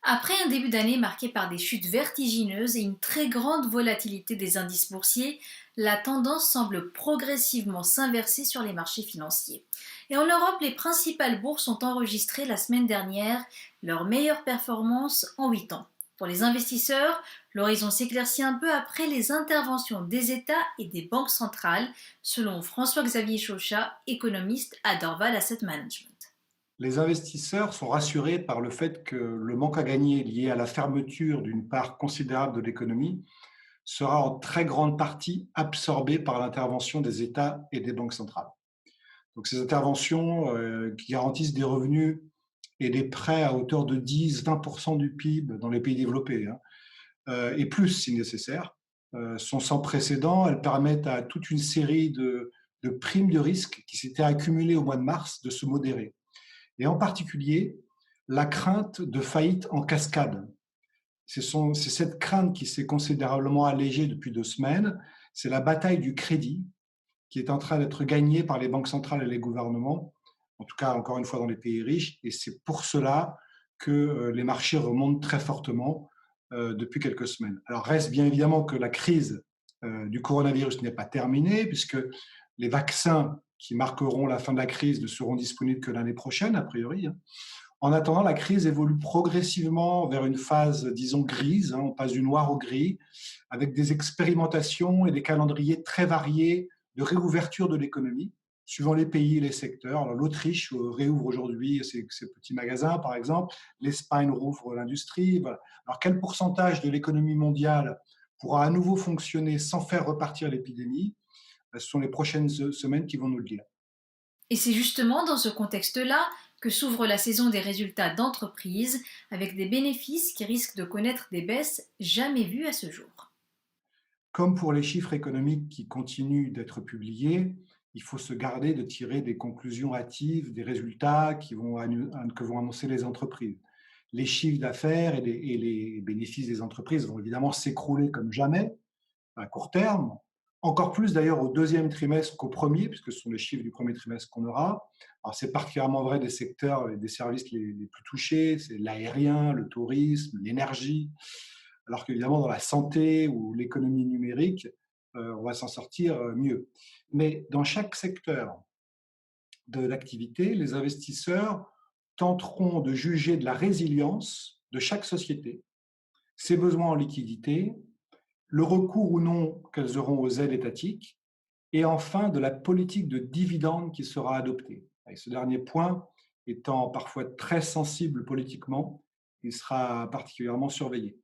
Après un début d'année marqué par des chutes vertigineuses et une très grande volatilité des indices boursiers, la tendance semble progressivement s'inverser sur les marchés financiers. Et en Europe, les principales bourses ont enregistré la semaine dernière leur meilleure performance en 8 ans. Pour les investisseurs, l'horizon s'éclaircit un peu après les interventions des États et des banques centrales, selon François-Xavier Chauchat, économiste à Dorval Asset Management. Les investisseurs sont rassurés par le fait que le manque à gagner lié à la fermeture d'une part considérable de l'économie sera en très grande partie absorbé par l'intervention des États et des banques centrales. Donc ces interventions qui garantissent des revenus et des prêts à hauteur de 10-20% du PIB dans les pays développés, hein, et plus si nécessaire, sont sans précédent. Elles permettent à toute une série de primes de risque qui s'étaient accumulées au mois de mars de se modérer. Et en particulier, la crainte de faillite en cascade. C'est cette crainte qui s'est considérablement allégée depuis 2 semaines. C'est la bataille du crédit qui est en train d'être gagnée par les banques centrales et les gouvernements, en tout cas, encore une fois, dans les pays riches. Et c'est pour cela que les marchés remontent très fortement depuis quelques semaines. Alors, reste bien évidemment que la crise du coronavirus n'est pas terminée, puisque les vaccins qui marqueront la fin de la crise ne seront disponibles que l'année prochaine, a priori, hein. En attendant, la crise évolue progressivement vers une phase, disons, grise, hein. On passe du noir au gris, avec des expérimentations et des calendriers très variés de réouverture de l'économie, suivant les pays et les secteurs. Alors, l'Autriche réouvre aujourd'hui ses petits magasins, par exemple. L'Espagne rouvre l'industrie. Voilà. Alors, quel pourcentage de l'économie mondiale pourra à nouveau fonctionner sans faire repartir l'épidémie? Ce sont les prochaines semaines qui vont nous le dire. Et c'est justement dans ce contexte-là que s'ouvre la saison des résultats d'entreprise, avec des bénéfices qui risquent de connaître des baisses jamais vues à ce jour. Comme pour les chiffres économiques qui continuent d'être publiés, il faut se garder de tirer des conclusions hâtives des résultats que vont annoncer les entreprises. Les chiffres d'affaires et les bénéfices des entreprises vont évidemment s'écrouler comme jamais à court terme, encore plus d'ailleurs au deuxième trimestre qu'au premier, puisque ce sont les chiffres du premier trimestre qu'on aura. Alors c'est particulièrement vrai des secteurs et des services les plus touchés, c'est l'aérien, le tourisme, l'énergie, alors qu'évidemment dans la santé ou l'économie numérique, on va s'en sortir mieux. Mais dans chaque secteur de l'activité, les investisseurs tenteront de juger de la résilience de chaque société, ses besoins en liquidité, le recours ou non qu'elles auront aux aides étatiques, et enfin de la politique de dividendes qui sera adoptée. Et ce dernier point étant parfois très sensible politiquement, il sera particulièrement surveillé.